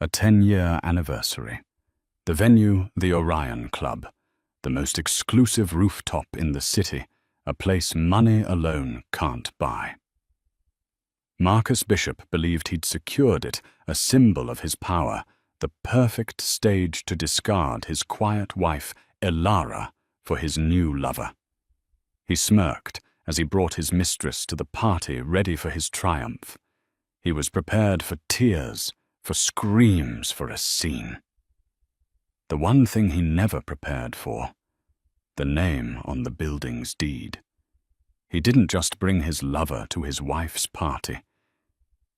A 10-year anniversary. The venue, the Orion Club, the most exclusive rooftop in the city, a place money alone can't buy. Marcus Bishop believed he'd secured it, a symbol of his power, the perfect stage to discard his quiet wife, Elara, for his new lover. He smirked as he brought his mistress to the party ready for his triumph. He was prepared for tears, for screams, for a scene. The one thing he never prepared for, the name on the building's deed. He didn't just bring his lover to his wife's party.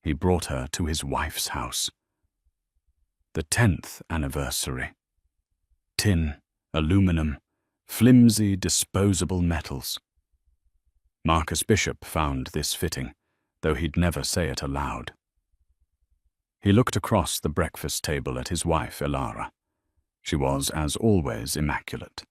He brought her to his wife's house. The 10th anniversary. Tin, aluminum, flimsy, disposable metals. Marcus Bishop found this fitting, though he'd never say it aloud. He looked across the breakfast table at his wife, Elara. She was, as always, immaculate,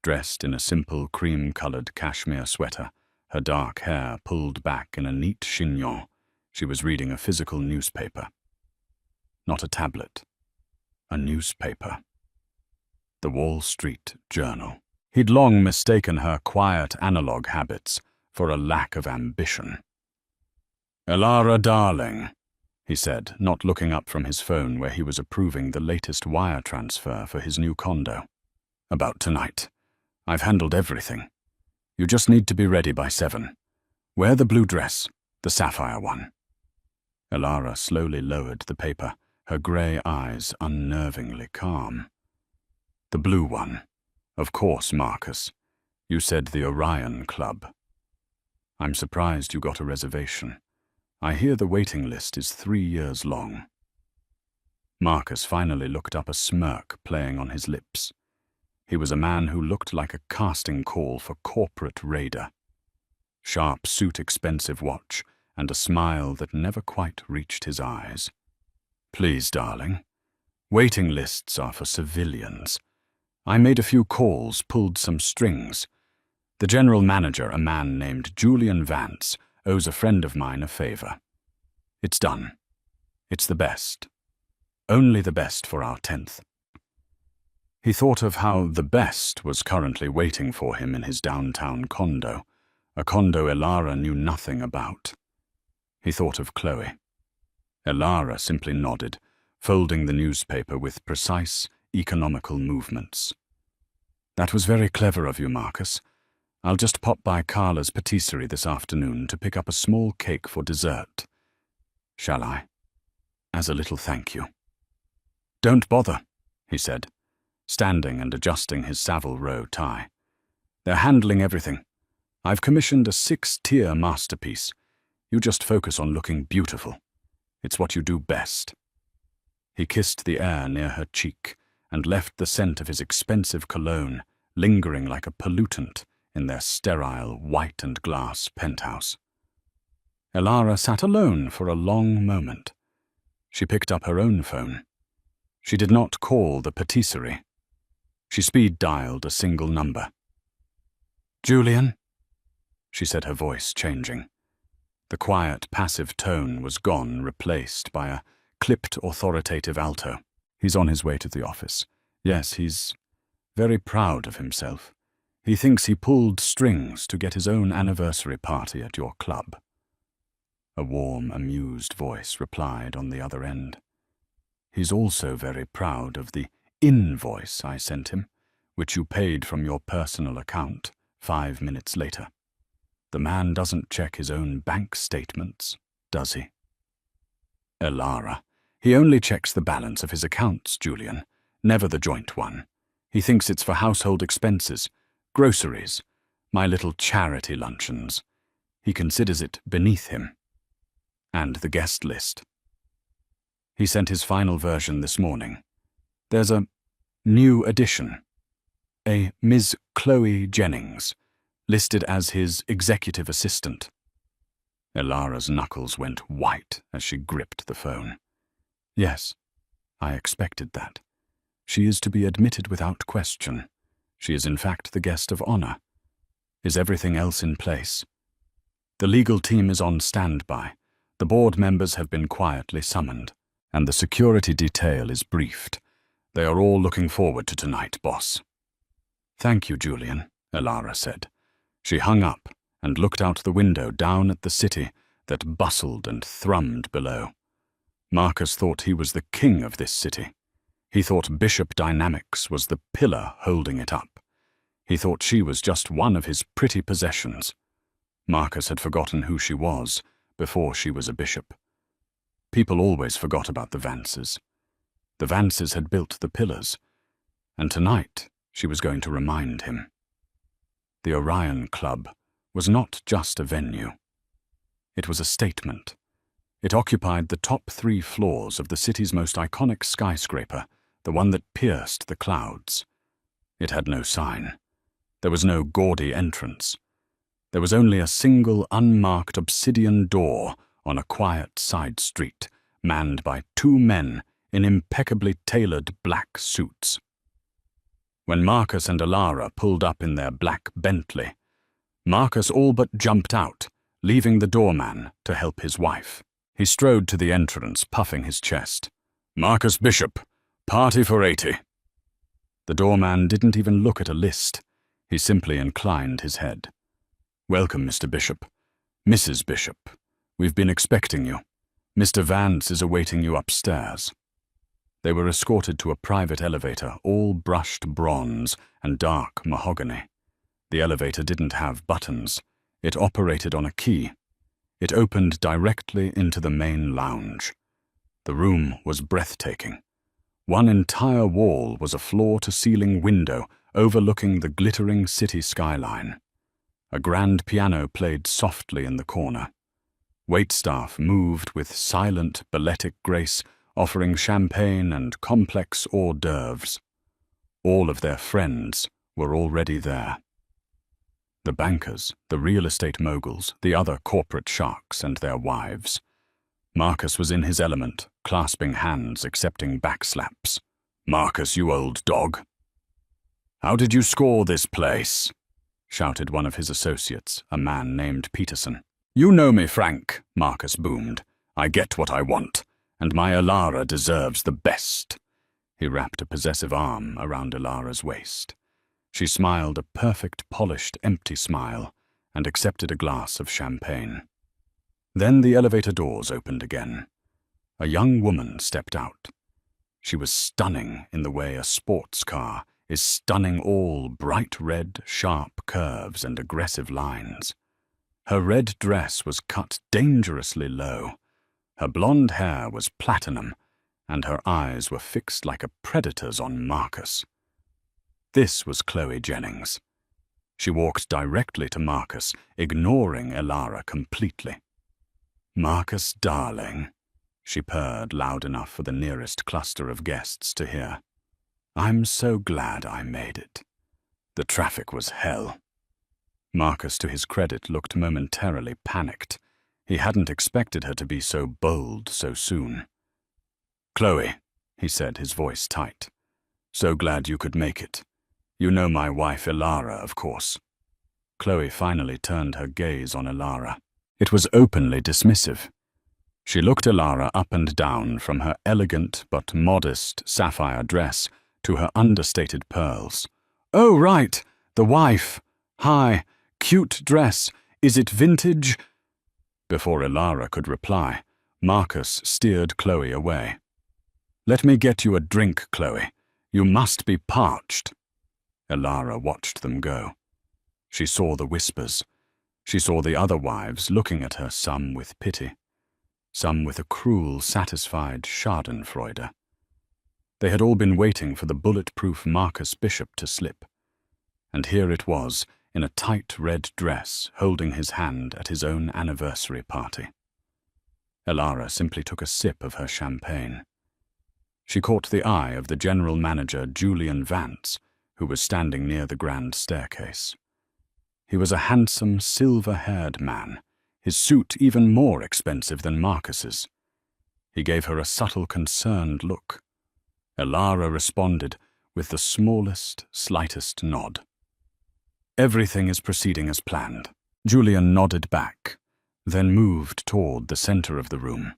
dressed in a simple cream-colored cashmere sweater, her dark hair pulled back in a neat chignon. She was reading a physical newspaper. Not a tablet. A newspaper. The Wall Street Journal. He'd long mistaken her quiet analog habits for a lack of ambition. "Elara, darling," he said, not looking up from his phone where he was approving the latest wire transfer for his new condo. "About tonight. I've handled everything. You just need to be ready by 7. Wear the blue dress, the sapphire one." Elara slowly lowered the paper, her grey eyes unnervingly calm. "The blue one. Of course, Marcus. You said the Orion Club. I'm surprised you got a reservation. I hear the waiting list is 3 years long." Marcus finally looked up, a smirk playing on his lips. He was a man who looked like a casting call for corporate raider. Sharp suit, expensive watch, and a smile that never quite reached his eyes. "Please, darling. Waiting lists are for civilians. I made a few calls, pulled some strings. The general manager, a man named Julian Vance, owes a friend of mine a favor. It's done. It's the best. Only the best for our 10th. He thought of how the best was currently waiting for him in his downtown condo, a condo Elara knew nothing about. He thought of Chloe. Elara simply nodded, folding the newspaper with precise, economical movements. "That was very clever of you, Marcus. I'll just pop by Carla's patisserie this afternoon to pick up a small cake for dessert. Shall I? As a little thank you." "Don't bother," he said, standing and adjusting his Savile Row tie. "They're handling everything. I've commissioned a 6-tier masterpiece. You just focus on looking beautiful. It's what you do best." He kissed the air near her cheek and left the scent of his expensive cologne lingering like a pollutant in their sterile white and glass penthouse. Elara sat alone for a long moment. She picked up her own phone. She did not call the patisserie. She speed-dialed a single number. "Julian?" she said, her voice changing. The quiet, passive tone was gone, replaced by a clipped, authoritative alto. "He's on his way to the office. Yes, he's very proud of himself. He thinks he pulled strings to get his own anniversary party at your club." A warm, amused voice replied on the other end. "He's also very proud of the invoice I sent him, which you paid from your personal account 5 minutes later. The man doesn't check his own bank statements, does he?" "Elara, he only checks the balance of his accounts, Julian, never the joint one. He thinks it's for household expenses, groceries, my little charity luncheons. He considers it beneath him. And the guest list. He sent his final version this morning. There's a new addition, a Ms. Chloe Jennings, listed as his executive assistant." Elara's knuckles went white as she gripped the phone. "Yes, I expected that. She is to be admitted without question. She is in fact the guest of honor. Is everything else in place?" "The legal team is on standby. The board members have been quietly summoned. and the security detail is briefed. They are all looking forward to tonight, boss." "Thank you, Julian," Elara said. She hung up and looked out the window down at the city that bustled and thrummed below. Marcus thought he was the king of this city. He thought Bishop Dynamics was the pillar holding it up. He thought she was just one of his pretty possessions. Marcus had forgotten who she was before she was a bishop. People always forgot about the Vances. The Vances had built the pillars, and tonight she was going to remind him. The Orion Club was not just a venue. It was a statement. It occupied the top 3 floors of the city's most iconic skyscraper, the one that pierced the clouds. It had no sign. There was no gaudy entrance. There was only a single unmarked obsidian door on a quiet side street, manned by 2 men in impeccably tailored black suits. When Marcus and Elara pulled up in their black Bentley, Marcus all but jumped out, leaving the doorman to help his wife. He strode to the entrance, puffing his chest. "Marcus Bishop, party for 80. The doorman didn't even look at a list. He simply inclined his head. "Welcome, Mr. Bishop. Mrs. Bishop. We've been expecting you. Mr. Vance is awaiting you upstairs." They were escorted to a private elevator, all brushed bronze and dark mahogany. The elevator didn't have buttons. It operated on a key. It opened directly into the main lounge. The room was breathtaking. One entire wall was a floor-to-ceiling window overlooking the glittering city skyline. A grand piano played softly in the corner. Waitstaff moved with silent, balletic grace, offering champagne and complex hors d'oeuvres. All of their friends were already there. The bankers, the real estate moguls, the other corporate sharks and their wives. Marcus was in his element, clasping hands, accepting backslaps. "Marcus, you old dog." "How did you score this place?" shouted one of his associates, a man named Peterson. "You know me, Frank," Marcus boomed. "I get what I want, and my Elara deserves the best." He wrapped a possessive arm around Elara's waist. She smiled a perfect, polished, empty smile and accepted a glass of champagne. Then the elevator doors opened again. A young woman stepped out. She was stunning in the way a sports car is stunning, all bright red, sharp curves and aggressive lines. Her red dress was cut dangerously low. Her blonde hair was platinum, and her eyes were fixed like a predator's on Marcus. This was Chloe Jennings. She walked directly to Marcus, ignoring Elara completely. "Marcus, darling," she purred loud enough for the nearest cluster of guests to hear. "I'm so glad I made it. The traffic was hell." Marcus, to his credit, looked momentarily panicked. He hadn't expected her to be so bold so soon. "Chloe," he said, his voice tight. "So glad you could make it. You know my wife Elara, of course." Chloe finally turned her gaze on Elara. It was openly dismissive. She looked Elara up and down, from her elegant but modest sapphire dress to her understated pearls. "Oh, right, the wife. Hi, cute dress. Is it vintage?" Before Elara could reply, Marcus steered Chloe away. "Let me get you a drink, Chloe. You must be parched." Elara watched them go. She saw the whispers. She saw the other wives looking at her, some with pity, some with a cruel, satisfied schadenfreude. They had all been waiting for the bulletproof Marcus Bishop to slip. And here it was, in a tight red dress, holding his hand at his own anniversary party. Elara simply took a sip of her champagne. She caught the eye of the general manager, Julian Vance, who was standing near the grand staircase. He was a handsome, silver-haired man, his suit even more expensive than Marcus's. He gave her a subtle, concerned look. Elara responded with the smallest, slightest nod. "Everything is proceeding as planned." Julian nodded back, then moved toward the center of the room.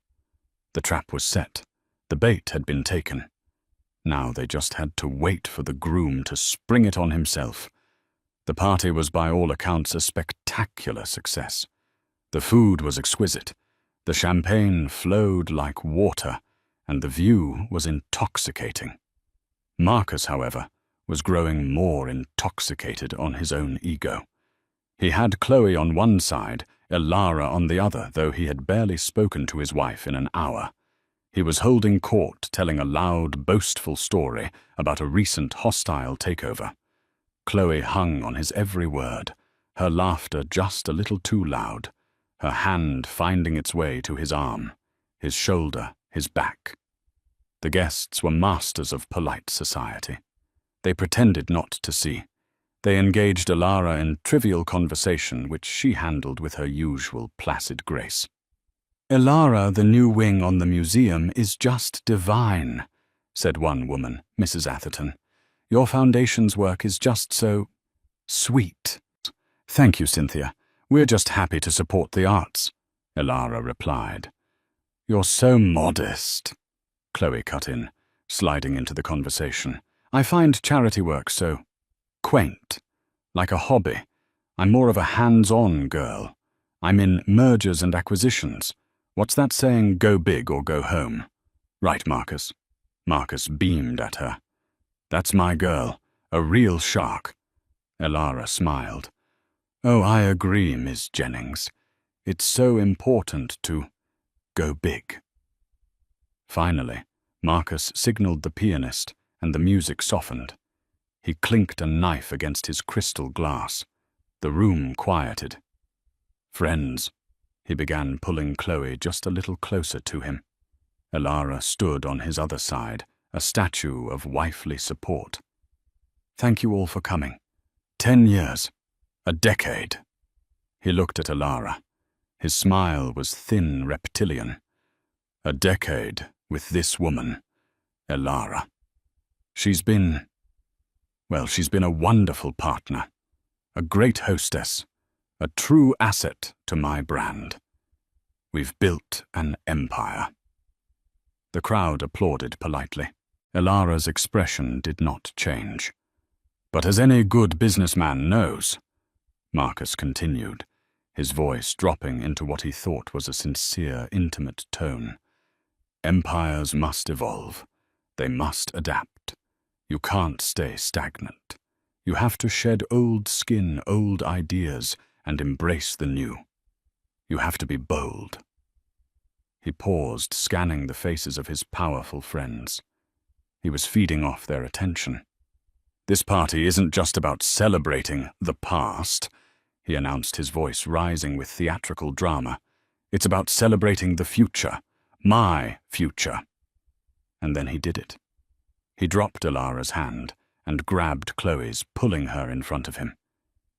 The trap was set. The bait had been taken. Now they just had to wait for the groom to spring it on himself. The party was by all accounts a spectacular success. The food was exquisite, the champagne flowed like water, and the view was intoxicating. Marcus, however, was growing more intoxicated on his own ego. He had Chloe on one side, Elara on the other, though he had barely spoken to his wife in an hour. He was holding court, telling a loud, boastful story about a recent hostile takeover. Chloe hung on his every word, her laughter just a little too loud, her hand finding its way to his arm, his shoulder, his back. The guests were masters of polite society. They pretended not to see. They engaged Elara in trivial conversation, which she handled with her usual placid grace. "Elara, the new wing on the museum, is just divine," said one woman, Mrs. Atherton. "Your foundation's work is just so sweet." "Thank you, Cynthia. We're just happy to support the arts," Elara replied. "You're so modest," Chloe cut in, sliding into the conversation. "I find charity work so quaint, like a hobby. I'm more of a hands-on girl. I'm in mergers and acquisitions. What's that saying, go big or go home? Right, Marcus?" Marcus beamed at her. "That's my girl, a real shark." Elara smiled. "Oh, I agree, Miss Jennings. It's so important to go big." Finally, Marcus signaled the pianist, and the music softened. He clinked a knife against his crystal glass. The room quieted. "Friends," he began, pulling Chloe just a little closer to him. Elara stood on his other side, a statue of wifely support. "Thank you all for coming. 10 years. A decade." He looked at Elara. His smile was thin reptilian. "A decade with this woman, Elara. She's been a wonderful partner, a great hostess, a true asset to my brand. We've built an empire." The crowd applauded politely. Elara's expression did not change. "But as any good businessman knows," Marcus continued, his voice dropping into what he thought was a sincere, intimate tone, "empires must evolve. They must adapt. You can't stay stagnant. You have to shed old skin, old ideas, and embrace the new. You have to be bold." He paused, scanning the faces of his powerful friends. He was feeding off their attention. "This party isn't just about celebrating the past," he announced, his voice rising with theatrical drama. "It's about celebrating the future, my future." And then he did it. He dropped Elara's hand and grabbed Chloe's, pulling her in front of him.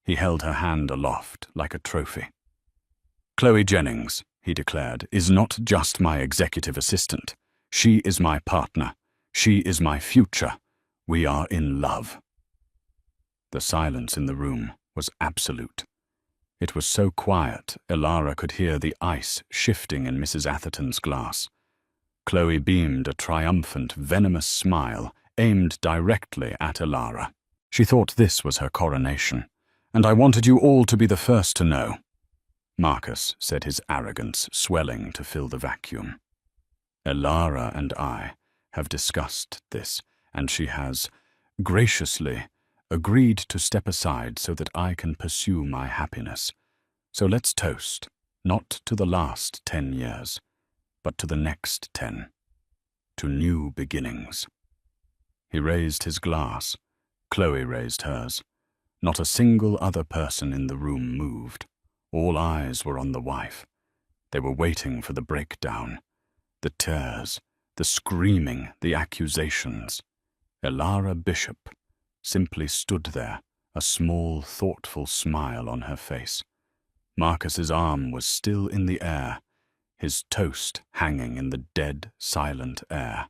He held her hand aloft like a trophy. "Chloe Jennings," he declared, "is not just my executive assistant. She is my partner. She is my future. We are in love." The silence in the room was absolute. It was so quiet, Elara could hear the ice shifting in Mrs. Atherton's glass. Chloe beamed a triumphant, venomous smile aimed directly at Elara. She thought this was her coronation. "And I wanted you all to be the first to know," Marcus said, his arrogance swelling to fill the vacuum. "Elara and I have discussed this, and she has graciously agreed to step aside so that I can pursue my happiness. So let's toast, not to the last 10 years, but to the next 10, to new beginnings." He raised his glass. Chloe raised hers. Not a single other person in the room moved. All eyes were on the wife. They were waiting for the breakdown, the tears, the screaming, the accusations. Elara Bishop simply stood there, a small, thoughtful smile on her face. Marcus's arm was still in the air, his toast hanging in the dead, silent air.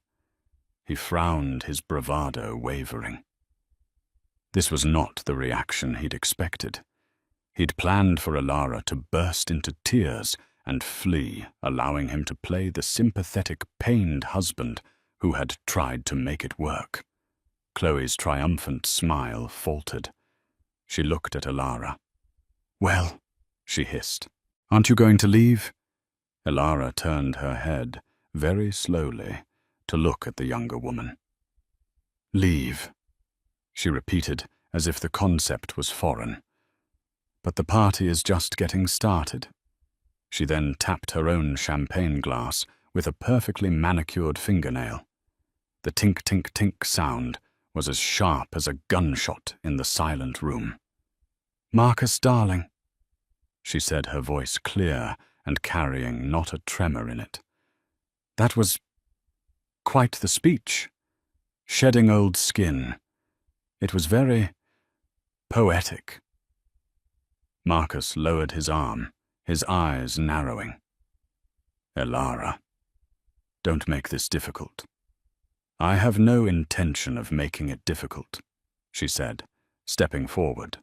He frowned, his bravado wavering. This was not the reaction he'd expected. He'd planned for Elara to burst into tears and flee, allowing him to play the sympathetic, pained husband who had tried to make it work. Chloe's triumphant smile faltered. She looked at Elara. "Well," she hissed, "aren't you going to leave?" Elara turned her head, very slowly, to look at the younger woman. "Leave," she repeated, as if the concept was foreign. "But the party is just getting started." She then tapped her own champagne glass with a perfectly manicured fingernail. The tink-tink-tink sound was as sharp as a gunshot in the silent room. "Marcus, darling," she said, her voice clear and carrying not a tremor in it. "That was quite the speech. Shedding old skin. It was very poetic." Marcus lowered his arm, his eyes narrowing. "Elara, don't make this difficult." "I have no intention of making it difficult," she said, stepping forward.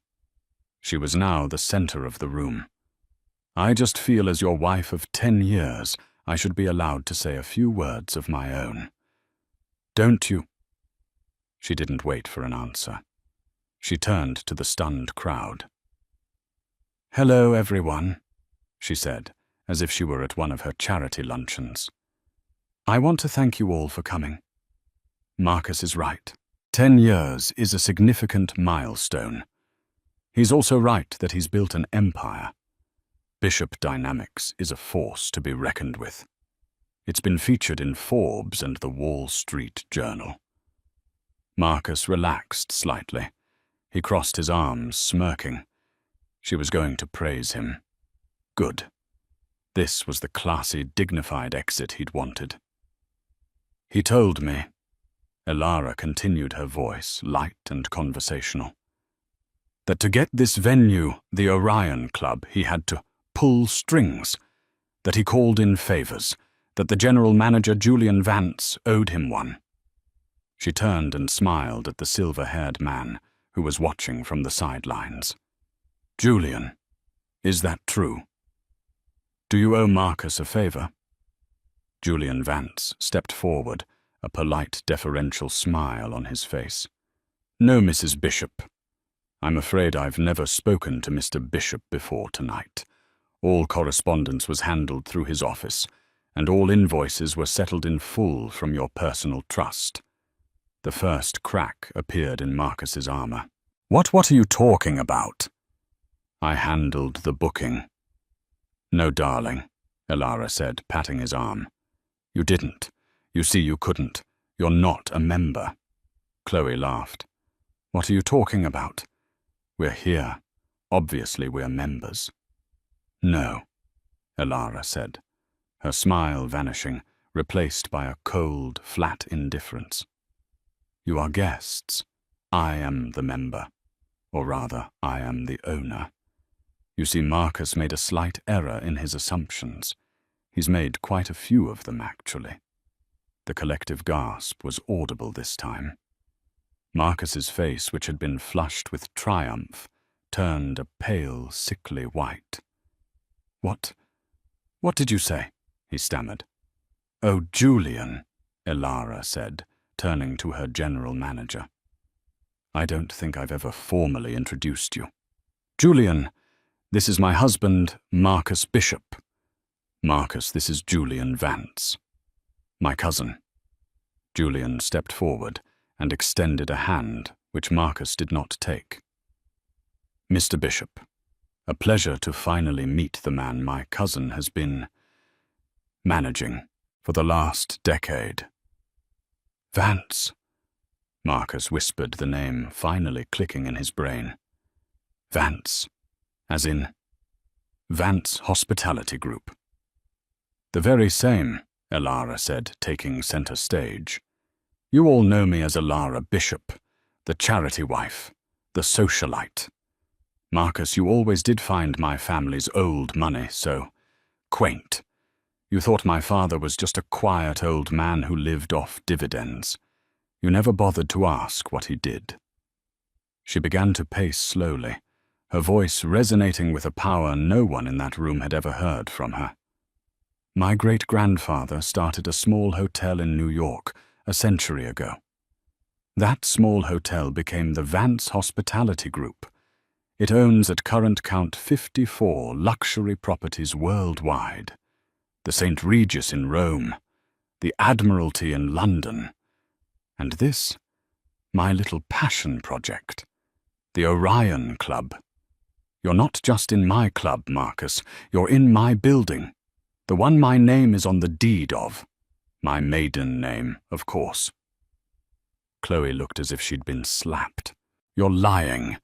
She was now the center of the room. "I just feel as your wife of 10 years, I should be allowed to say a few words of my own. Don't you?" She didn't wait for an answer. She turned to the stunned crowd. "Hello, everyone," she said, as if she were at one of her charity luncheons. "I want to thank you all for coming. Marcus is right. 10 years is a significant milestone. He's also right that he's built an empire. Bishop dynamics is a force to be reckoned with. It's been featured in Forbes and the Wall Street Journal." Marcus relaxed slightly. He crossed his arms, smirking. She was going to praise him. Good. This was the classy, dignified exit he'd wanted. "He told me," Elara continued, her voice light and conversational, "that to get this venue, the Orion Club, he had to pull strings, that he called in favors, that the general manager, Julian Vance, owed him one." She turned and smiled at the silver-haired man who was watching from the sidelines. "Julian, is that true? Do you owe Marcus a favor?" Julian Vance stepped forward, a polite, deferential smile on his face. "No, Mrs. Bishop. I'm afraid I've never spoken to Mr. Bishop before tonight. All correspondence was handled through his office, and all invoices were settled in full from your personal trust." The first crack appeared in Marcus's armor. What are you talking about?" "I handled the booking." "No, darling," Elara said, patting his arm. "You didn't. You see, you couldn't. You're not a member." Chloe laughed. "What are you talking about? We're here. Obviously we're members." "No," Elara said, her smile vanishing, replaced by a cold, flat indifference. "You are guests. I am the member. Or rather, I am the owner. You see, Marcus made a slight error in his assumptions. He's made quite a few of them, actually." The collective gasp was audible this time. Marcus's face, which had been flushed with triumph, turned a pale, sickly white. What did you say?" he stammered. "Oh, Julian," Elara said, turning to her general manager. "I don't think I've ever formally introduced you. Julian, this is my husband, Marcus Bishop. Marcus, this is Julian Vance. My cousin." Julian stepped forward and extended a hand, which Marcus did not take. "Mr. Bishop, a pleasure to finally meet the man my cousin has been managing for the last decade." "Vance," Marcus whispered the name, finally clicking in his brain. "Vance, as in Vance Hospitality Group." "The very same," Elara said, taking center stage. "You all know me as Elara Bishop, the charity wife, the socialite. Marcus, you always did find my family's old money so quaint. You thought my father was just a quiet old man who lived off dividends. You never bothered to ask what he did." She began to pace slowly, her voice resonating with a power no one in that room had ever heard from her. My great-grandfather started a small hotel in New York a century ago. That small hotel became the Vance Hospitality Group. It owns at current count 54 luxury properties worldwide. The St. Regis in Rome, the Admiralty in London, and this, my little passion project, the Orion Club. You're not just in my club, Marcus, you're in my building, the one my name is on the deed of. My maiden name, of course. Chloe looked as if she'd been slapped. You're lying.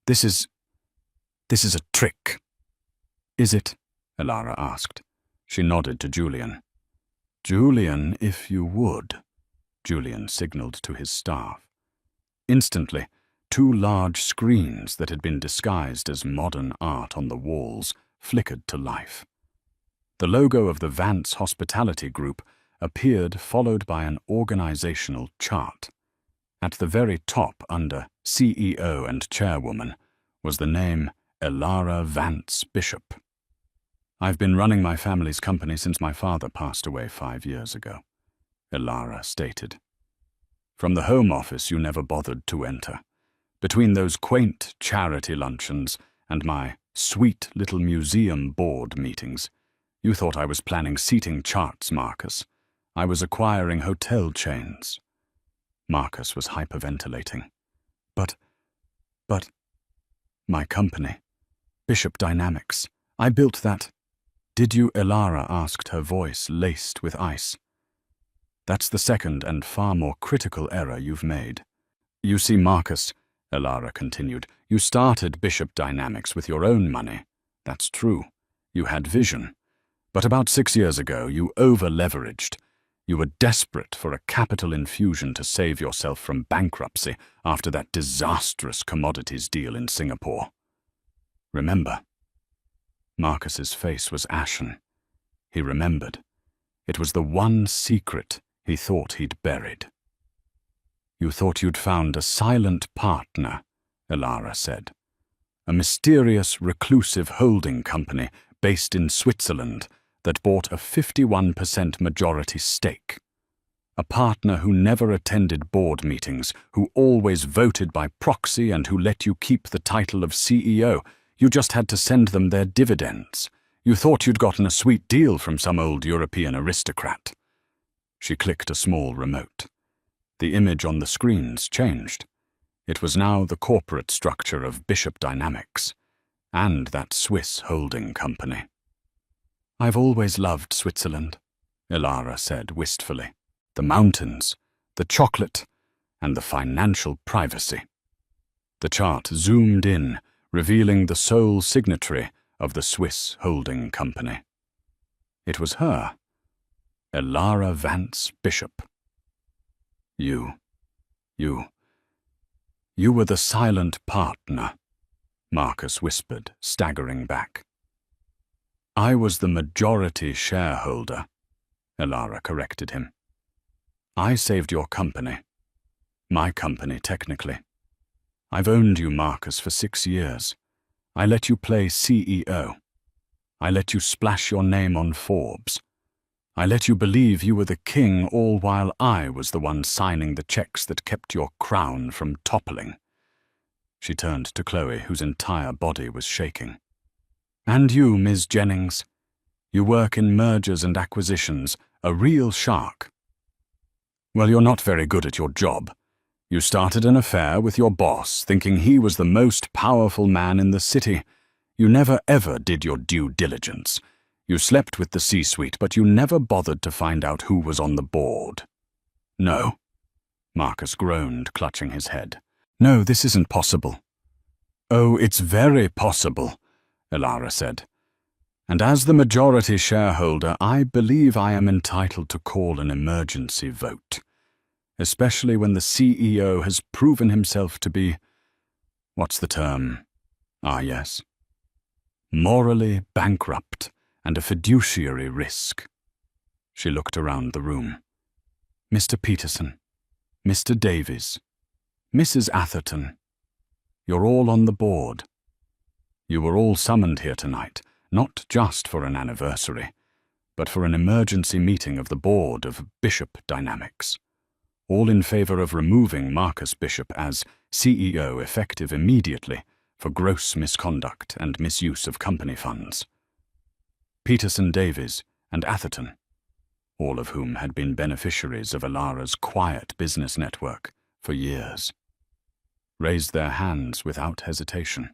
This is a trick. Is it? Elara asked. She nodded to Julian. Julian, if you would. Julian signalled to his staff. Instantly, 2 large screens that had been disguised as modern art on the walls flickered to life. The logo of the Vance Hospitality Group appeared, followed by an organizational chart. At the very top, under CEO and Chairwoman, was the name Elara Vance Bishop. I've been running my family's company since my father passed away 5 years ago, Elara stated. From the home office you never bothered to enter. Between those quaint charity luncheons and my sweet little museum board meetings, you thought I was planning seating charts, Marcus. I was acquiring hotel chains. Marcus was hyperventilating. But, my company, Bishop Dynamics, I built that. Did you? Elara asked, her voice laced with ice. That's the second and far more critical error you've made. You see, Marcus, Elara continued, you started Bishop Dynamics with your own money. That's true. You had vision. But about 6 years ago, you over-leveraged. You were desperate for a capital infusion to save yourself from bankruptcy after that disastrous commodities deal in Singapore. Remember? Marcus's face was ashen. He remembered. It was the one secret he thought he'd buried. You thought you'd found a silent partner, Elara said. A mysterious, reclusive holding company based in Switzerland that bought a 51% majority stake. A partner who never attended board meetings, who always voted by proxy and who let you keep the title of CEO. You just had to send them their dividends. You thought you'd gotten a sweet deal from some old European aristocrat. She clicked a small remote. The image on the screens changed. It was now the corporate structure of Bishop Dynamics, and that Swiss holding company. I've always loved Switzerland, Elara said wistfully. The mountains, the chocolate, and the financial privacy. The chart zoomed in, revealing the sole signatory of the Swiss holding company. It was her, Elara Vance Bishop. You were the silent partner, Marcus whispered, staggering back. I was the majority shareholder, Elara corrected him. I saved your company. My company, technically. I've owned you, Marcus, for 6 years. I let you play CEO. I let you splash your name on Forbes. I let you believe you were the king, all while I was the one signing the checks that kept your crown from toppling. She turned to Chloe, whose entire body was shaking. And you, Ms. Jennings. You work in mergers and acquisitions, a real shark. Well, you're not very good at your job. You started an affair with your boss, thinking he was the most powerful man in the city. You never ever did your due diligence. You slept with the C-suite, but you never bothered to find out who was on the board. No. Marcus groaned, clutching his head. No, this isn't possible. Oh, it's very possible, Elara said. And as the majority shareholder, I believe I am entitled to call an emergency vote. Especially when the CEO has proven himself to be, what's the term? Ah, yes. Morally bankrupt and a fiduciary risk. She looked around the room. Mr. Peterson, Mr. Davies, Mrs. Atherton, you're all on the board. You were all summoned here tonight, not just for an anniversary, but for an emergency meeting of the board of Bishop Dynamics, all in favor of removing Marcus Bishop as CEO effective immediately for gross misconduct and misuse of company funds. Peterson Davies and Atherton, all of whom had been beneficiaries of Elara's quiet business network for years, raised their hands without hesitation.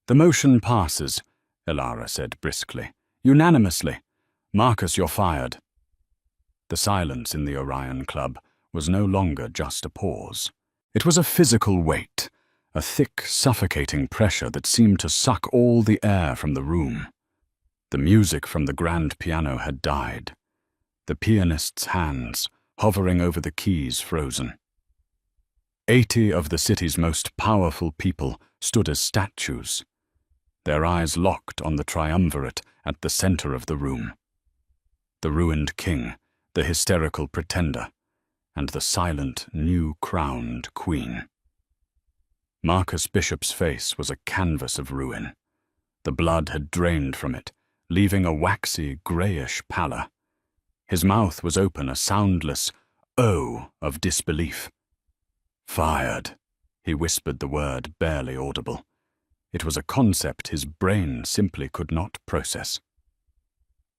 "The motion passes," Elara said briskly. "Unanimously. Marcus, you're fired." The silence in the Orion Club was no longer just a pause. It was a physical weight, a thick, suffocating pressure that seemed to suck all the air from the room. The music from the grand piano had died, the pianist's hands hovering over the keys frozen. 80 of the city's most powerful people stood as statues, their eyes locked on the triumvirate at the center of the room. The ruined king, the hysterical pretender, and the silent, new-crowned queen. Marcus Bishop's face was a canvas of ruin. The blood had drained from it, leaving a waxy, greyish pallor. His mouth was open, a soundless "oh" of disbelief. "Fired," he whispered the word, barely audible. It was a concept his brain simply could not process.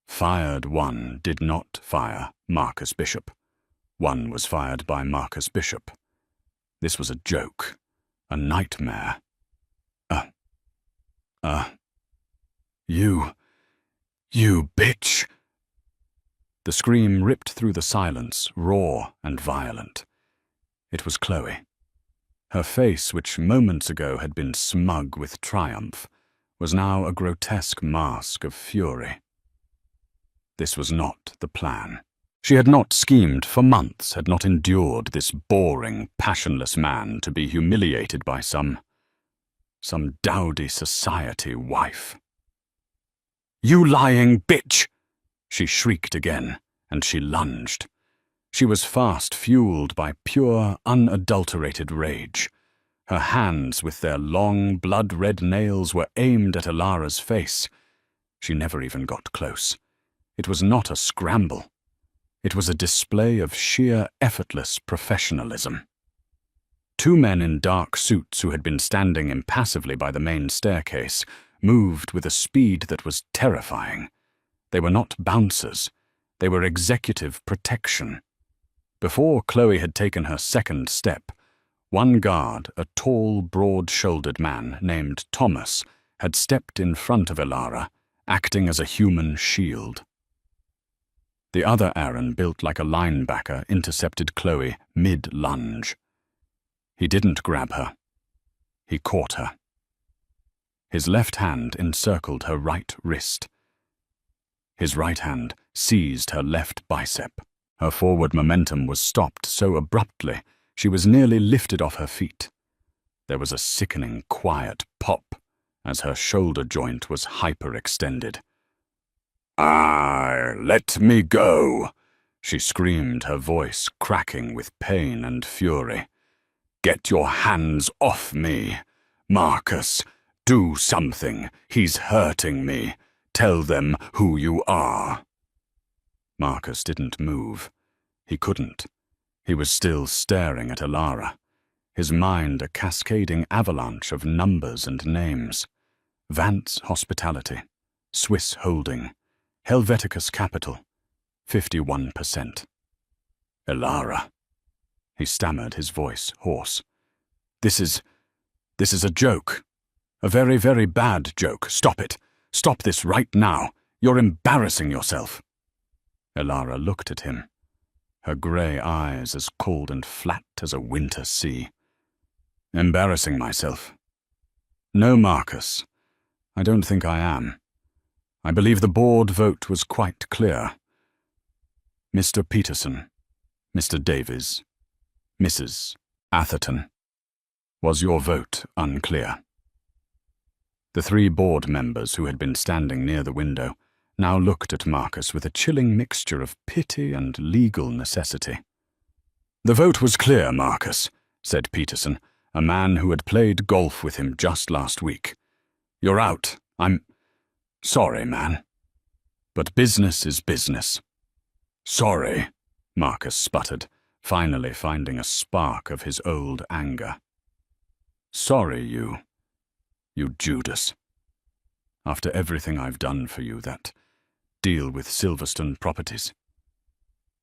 Fired one did not fire Marcus Bishop. One was fired by Marcus Bishop. This was a joke, a nightmare. You bitch!" The scream ripped through the silence, raw and violent. It was Chloe. Her face, which moments ago had been smug with triumph, was now a grotesque mask of fury. This was not the plan. She had not schemed for months, had not endured this boring, passionless man to be humiliated by some dowdy society wife. "You lying bitch!" she shrieked again, and she lunged. She was fast fueled by pure, unadulterated rage. Her hands, with their long, blood-red nails, were aimed at Elara's face. She never even got close. It was not a scramble. It was a display of sheer, effortless professionalism. Two men in dark suits who had been standing impassively by the main staircase moved with a speed that was terrifying. They were not bouncers. They were executive protection. Before Chloe had taken her second step, one guard, a tall, broad-shouldered man named Thomas, had stepped in front of Elara, acting as a human shield. The other Aaron, built like a linebacker, intercepted Chloe mid-lunge. He didn't grab her. He caught her. His left hand encircled her right wrist. His right hand seized her left bicep. Her forward momentum was stopped so abruptly she was nearly lifted off her feet. There was a sickening, quiet pop as her shoulder joint was hyperextended. Let me go," she screamed, her voice cracking with pain and fury. "Get your hands off me. Marcus, do something. He's hurting me. Tell them who you are." Marcus didn't move. He couldn't. He was still staring at Elara, his mind a cascading avalanche of numbers and names. Vance Hospitality, Swiss Holding, Helveticus Capital, 51%. "Elara," he stammered, his voice hoarse. This is a joke. A very, very bad joke. Stop it. Stop this right now. You're embarrassing yourself." Elara looked at him, her grey eyes as cold and flat as a winter sea. "Embarrassing myself? No, Marcus. I don't think I am. I believe the board vote was quite clear. Mr. Peterson, Mr. Davies, Mrs. Atherton, was your vote unclear?" The three board members who had been standing near the window now looked at Marcus with a chilling mixture of pity and legal necessity. "The vote was clear, Marcus," said Peterson, a man who had played golf with him just last week. "You're out. I'm sorry, man." But business is business. Sorry, Marcus sputtered, finally finding a spark of his old anger. Sorry, you Judas. After everything I've done for you, that deal with Silverstone Properties.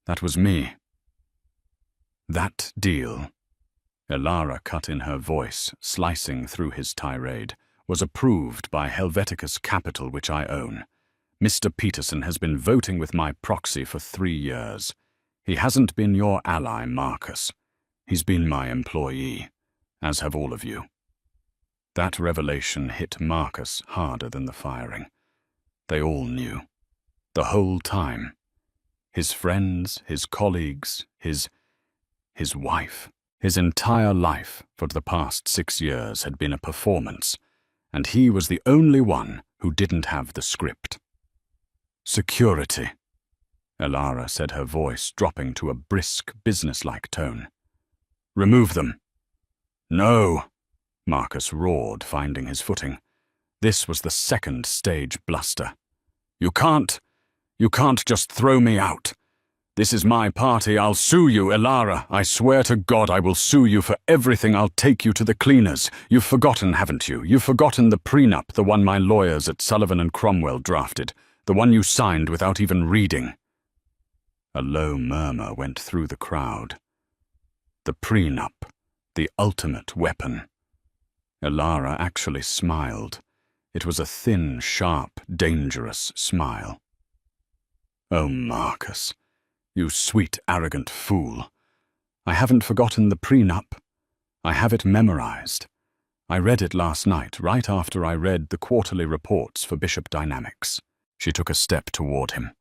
That was me. That deal, Elara cut in her voice, slicing through his tirade, was approved by Helveticus Capital, which I own. Mr. Peterson has been voting with my proxy for 3 years. He hasn't been your ally, Marcus. He's been my employee, as have all of you. That revelation hit Marcus harder than the firing. They all knew. The whole time. His friends, his colleagues, his wife. His entire life for the past 6 years had been a performance, and he was the only one who didn't have the script. Security, Elara said, her voice dropping to a brisk, businesslike tone. Remove them. No, Marcus roared, finding his footing. This was the second stage bluster. You can't just throw me out. This is my party. I'll sue you, Elara. I swear to God I will sue you for everything. I'll take you to the cleaners. You've forgotten, haven't you? You've forgotten the prenup, the one my lawyers at Sullivan and Cromwell drafted, the one you signed without even reading. A low murmur went through the crowd. The prenup, the ultimate weapon. Elara actually smiled. It was a thin, sharp, dangerous smile. Oh, Marcus, you sweet, arrogant fool. I haven't forgotten the prenup. I have it memorized. I read it last night, right after I read the quarterly reports for Bishop Dynamics. She took a step toward him,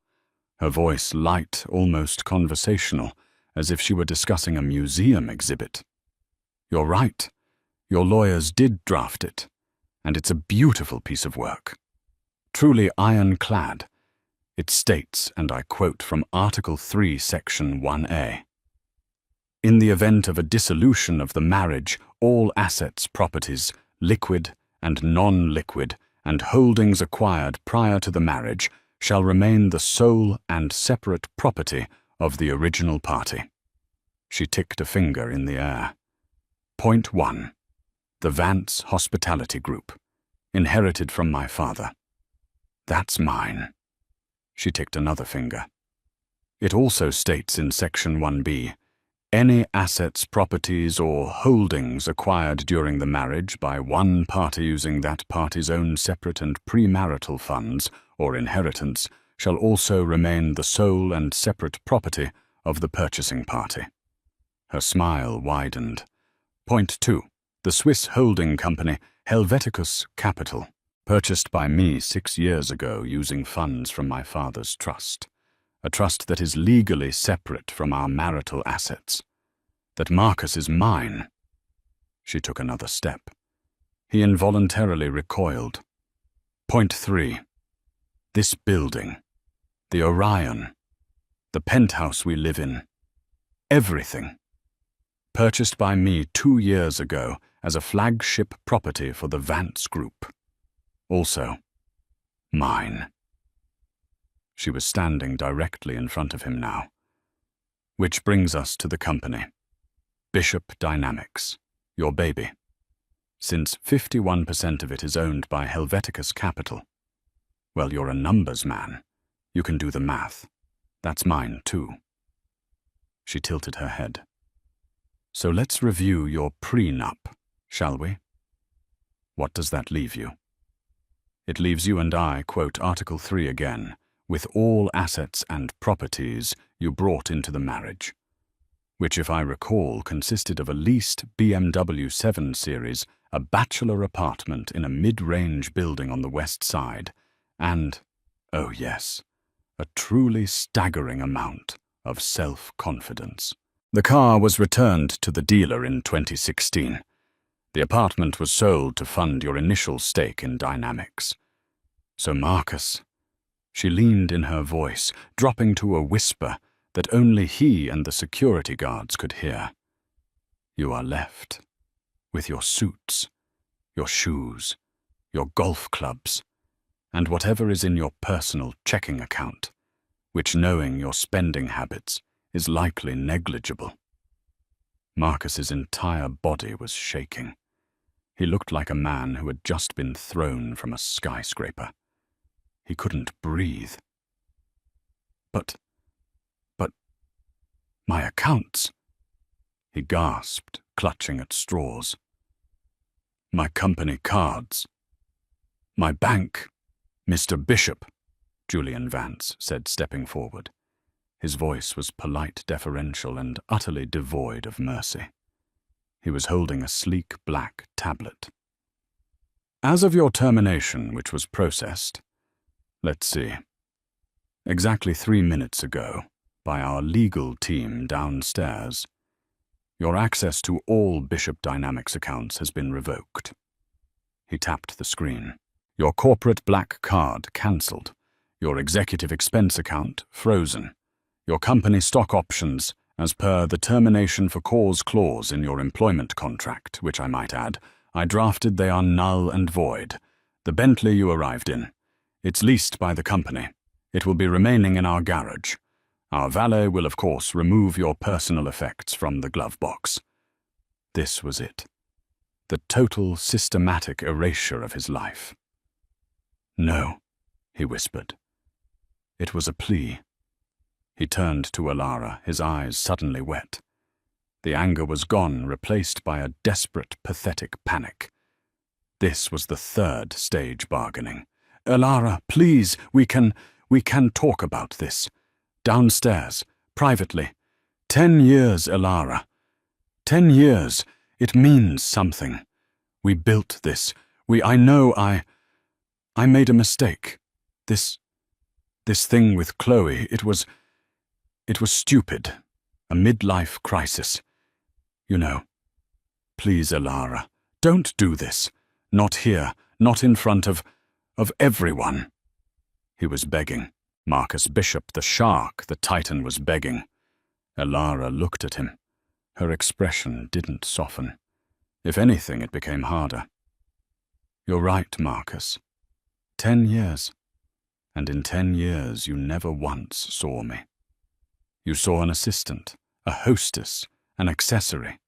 her voice light, almost conversational, as if she were discussing a museum exhibit. You're right. Your lawyers did draft it, and it's a beautiful piece of work. Truly ironclad. It states, and I quote from Article 3, Section 1A, "In the event of a dissolution of the marriage, all assets, properties, liquid and non-liquid, and holdings acquired prior to the marriage shall remain the sole and separate property of the original party." She ticked a finger in the air. Point 1. The Vance Hospitality Group, inherited from my father. That's mine. She ticked another finger. It also states in Section 1B, any assets, properties, or holdings acquired during the marriage by one party using that party's own separate and premarital funds or inheritance shall also remain the sole and separate property of the purchasing party. Her smile widened. Point 2. The Swiss holding company Helveticus Capital, purchased by me 6 years ago using funds from my father's trust, a trust that is legally separate from our marital assets. That Marcus is mine. She took another step. He involuntarily recoiled. Point 3. This building, the Orion, the penthouse we live in, everything, purchased by me 2 years ago as a flagship property for the Vance Group. Also, mine. She was standing directly in front of him now. Which brings us to the company. Bishop Dynamics, your baby. Since 51% of it is owned by Helveticus Capital. Well, you're a numbers man. You can do the math. That's mine, too. She tilted her head. So let's review your prenup, shall we? What does that leave you? It leaves you and I, quote Article 3 again, with all assets and properties you brought into the marriage, which, if I recall, consisted of a leased BMW 7 Series, a bachelor apartment in a mid-range building on the west side, and, oh yes, a truly staggering amount of self-confidence. The car was returned to the dealer in 2016. The apartment was sold to fund your initial stake in Dynamics. So Marcus, she leaned in her voice, dropping to a whisper that only he and the security guards could hear. You are left with your suits, your shoes, your golf clubs, And whatever is in your personal checking account, which, knowing your spending habits, is likely negligible. Marcus's entire body was shaking. He looked like a man who had just been thrown from a skyscraper. He couldn't breathe. But, my accounts, he gasped, clutching at straws. My company cards. My bank. Mr. Bishop, Julian Vance said, stepping forward. His voice was polite, deferential, and utterly devoid of mercy. He was holding a sleek black tablet. As of your termination, which was processed, let's see, exactly 3 minutes ago, by our legal team downstairs, your access to all Bishop Dynamics accounts has been revoked. He tapped the screen. Your corporate black card cancelled. Your executive expense account frozen. Your company stock options, as per the termination for cause clause in your employment contract, which I might add, I drafted, they are null and void. The Bentley you arrived in. It's leased by the company. It will be remaining in our garage. Our valet will, of course, remove your personal effects from the glove box. This was it. The total systematic erasure of his life. No, he whispered. It was a plea. He turned to Alara, his eyes suddenly wet. The anger was gone, replaced by a desperate, pathetic panic. This was the third stage bargaining. Alara, please, we can talk about this. Downstairs, privately. 10 years, Alara. 10 years. It means something. We built this. I know I made a mistake. This thing with Chloe, it was stupid. A midlife crisis. You know. Please, Alara, don't do this. Not here, not in front of everyone. He was begging. Marcus Bishop, the shark, the Titan, was begging. Alara looked at him. Her expression didn't soften. If anything, it became harder. You're right, Marcus. 10 years. And in 10 years you never once saw me. You saw an assistant, a hostess, an accessory.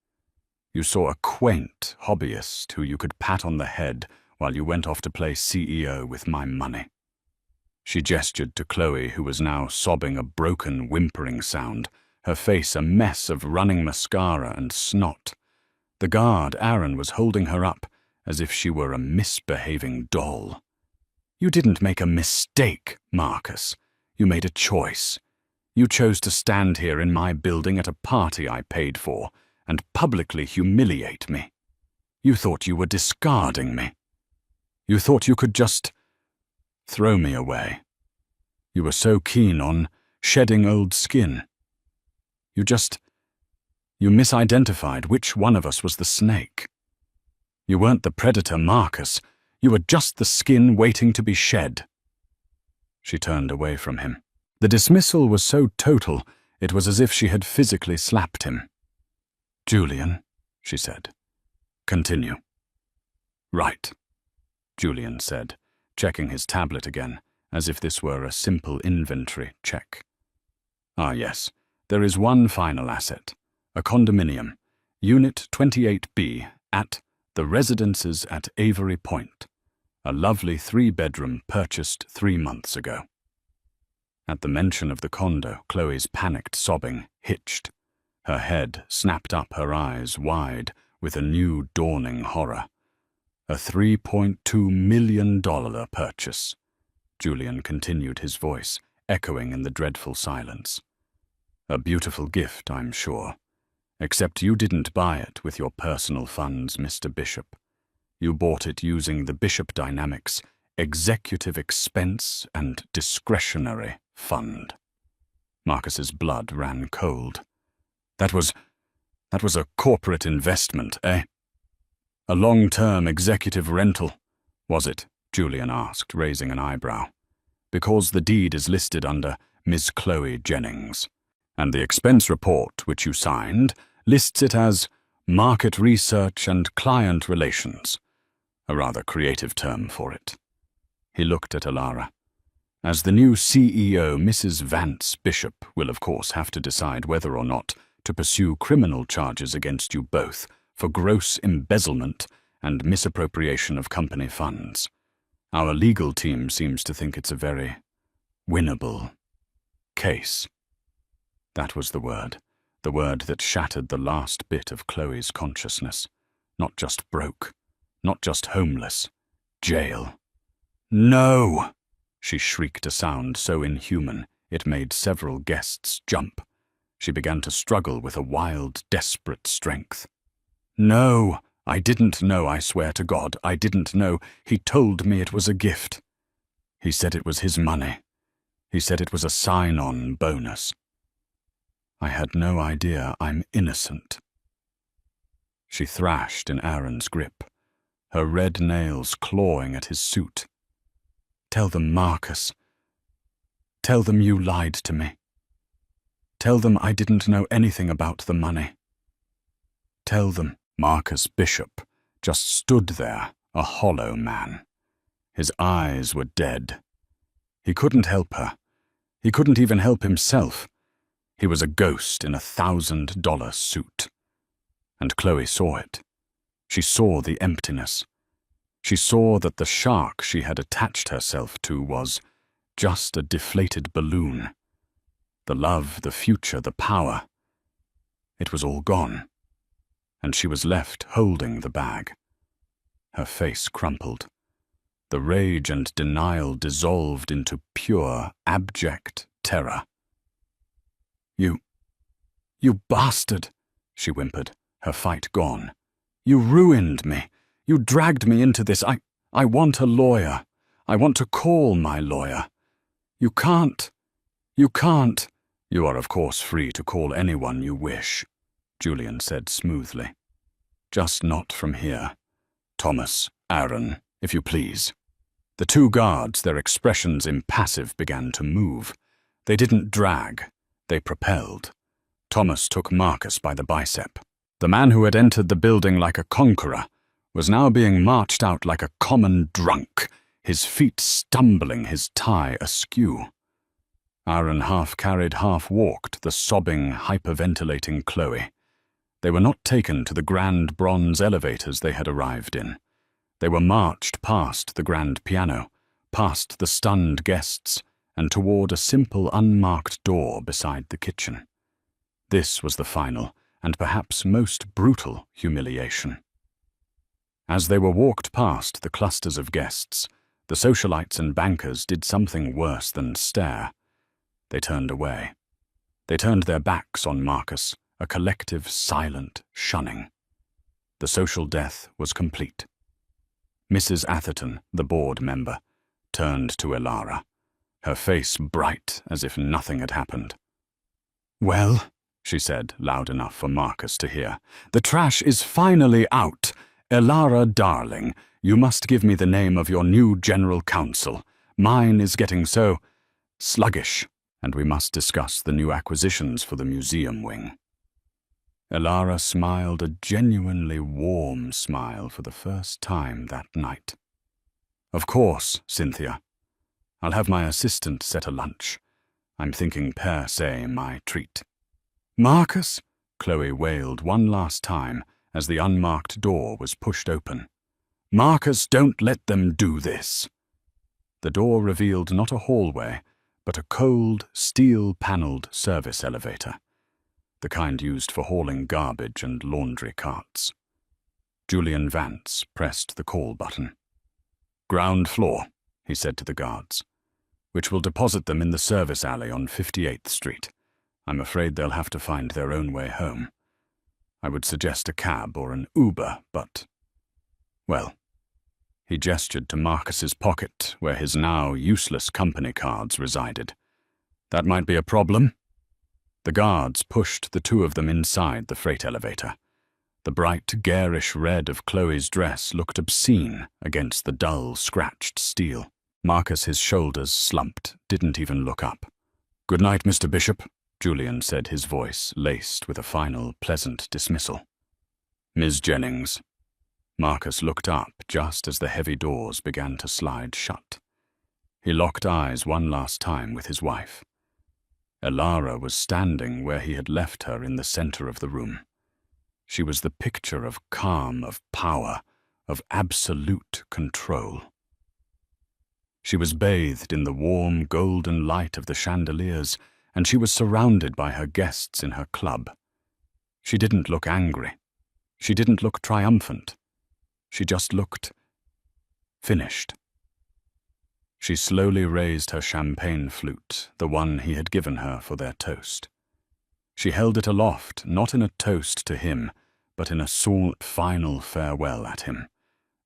You saw a quaint hobbyist who you could pat on the head while you went off to play CEO with my money. She gestured to Chloe, who was now sobbing a broken, whimpering sound, her face a mess of running mascara and snot. The guard, Aaron, was holding her up as if she were a misbehaving doll. You didn't make a mistake, Marcus. You made a choice. You chose to stand here in my building at a party I paid for and publicly humiliate me. You thought you were discarding me. You thought you could just throw me away. You were so keen on shedding old skin. You misidentified which one of us was the snake. You weren't the predator, Marcus. You were just the skin waiting to be shed. She turned away from him. The dismissal was so total, it was as if she had physically slapped him. Julian, she said. Continue. Right, Julian said, checking his tablet again, as if this were a simple inventory check. Ah, yes, there is one final asset, a condominium, Unit 28B, at the Residences at Avery Point, a lovely 3-bedroom purchased 3 months ago. At the mention of the condo, Chloe's panicked sobbing hitched. Her head snapped up, her eyes wide with a new dawning horror. A $3.2 million purchase. Julian continued, his voice echoing in the dreadful silence. A beautiful gift, I'm sure. Except you didn't buy it with your personal funds, Mr. Bishop. You bought it using the Bishop Dynamics Executive Expense and Discretionary Fund. Marcus's blood ran cold. That was a corporate investment, eh? A long-term executive rental, was it? Julian asked, raising an eyebrow. Because the deed is listed under Miss Chloe Jennings, and the expense report, which you signed, lists it as market research and client relations, a rather creative term for it. He looked at Alara. As the new CEO, Mrs. Vance Bishop will of course have to decide whether or not to pursue criminal charges against you both for gross embezzlement and misappropriation of company funds. Our legal team seems to think it's a very winnable case. That was the word that shattered the last bit of Chloe's consciousness. Not just broke, not just homeless, jail. No! She shrieked a sound so inhuman it made several guests jump. She began to struggle with a wild, desperate strength. No! I didn't know, I swear to God, I didn't know. He told me it was a gift. He said it was his money. He said it was a sign-on bonus. I had no idea I'm innocent. She thrashed in Aaron's grip, her red nails clawing at his suit. Tell them, Marcus. Tell them you lied to me. Tell them I didn't know anything about the money. Tell them. Marcus Bishop just stood there, a hollow man. His eyes were dead. He couldn't help her. He couldn't even help himself. He was a ghost in a $1,000 suit. And Chloe saw it. She saw the emptiness. She saw that the shark she had attached herself to was just a deflated balloon. The love, the future, the power. It was all gone. And she was left holding the bag. Her face crumpled. The rage and denial dissolved into pure, abject terror. You bastard, she whimpered, her fight gone. You ruined me. You dragged me into this. I want a lawyer. I want to call my lawyer. You can't. You can't. You are, of course, free to call anyone you wish, Julian said smoothly. Just not from here. Thomas, Aaron, if you please. The two guards, their expressions impassive, began to move. They didn't drag. They propelled. Thomas took Marcus by the bicep. The man who had entered the building like a conqueror was now being marched out like a common drunk, his feet stumbling, his tie askew. Aaron half-carried, half-walked the sobbing, hyperventilating Chloe. They were not taken to the grand bronze elevators they had arrived in. They were marched past the grand piano, past the stunned guests, and toward a simple unmarked door beside the kitchen. This was the final, and perhaps most brutal, humiliation. As they were walked past the clusters of guests, the socialites and bankers did something worse than stare. They turned away. They turned their backs on Marcus, a collective, silent shunning. The social death was complete. Mrs. Atherton, the board member, turned to Alara, her face bright as if nothing had happened. "Well," she said, loud enough for Marcus to hear, "the trash is finally out. Alara, darling, you must give me the name of your new general counsel. Mine is getting so sluggish, and we must discuss the new acquisitions for the museum wing." Alara smiled a genuinely warm smile for the first time that night. "Of course, Cynthia. I'll have my assistant set a lunch. I'm thinking per se my treat." "Marcus," Chloe wailed one last time as the unmarked door was pushed open. "Marcus, don't let them do this." The door revealed not a hallway, but a cold, steel-paneled service elevator, the kind used for hauling garbage and laundry carts. Julian Vance pressed the call button. "Ground floor," he said to the guards, "which will deposit them in the service alley on 58th Street. I'm afraid they'll have to find their own way home. I would suggest a cab or an Uber, but, well," he gestured to Marcus's pocket where his now useless company cards resided. "That might be a problem." The guards pushed the two of them inside the freight elevator. The bright, garish red of Chloe's dress looked obscene against the dull, scratched steel. Marcus, his shoulders slumped, didn't even look up. "Good night, Mr. Bishop," Julian said, his voice laced with a final, pleasant dismissal. "Ms. Jennings." Marcus looked up just as the heavy doors began to slide shut. He locked eyes one last time with his wife. Elara was standing where he had left her in the center of the room. She was the picture of calm, of power, of absolute control. She was bathed in the warm, golden light of the chandeliers, and she was surrounded by her guests in her club. She didn't look angry. She didn't look triumphant. She just looked finished. She slowly raised her champagne flute, the one he had given her for their toast. She held it aloft, not in a toast to him, but in a final farewell at him.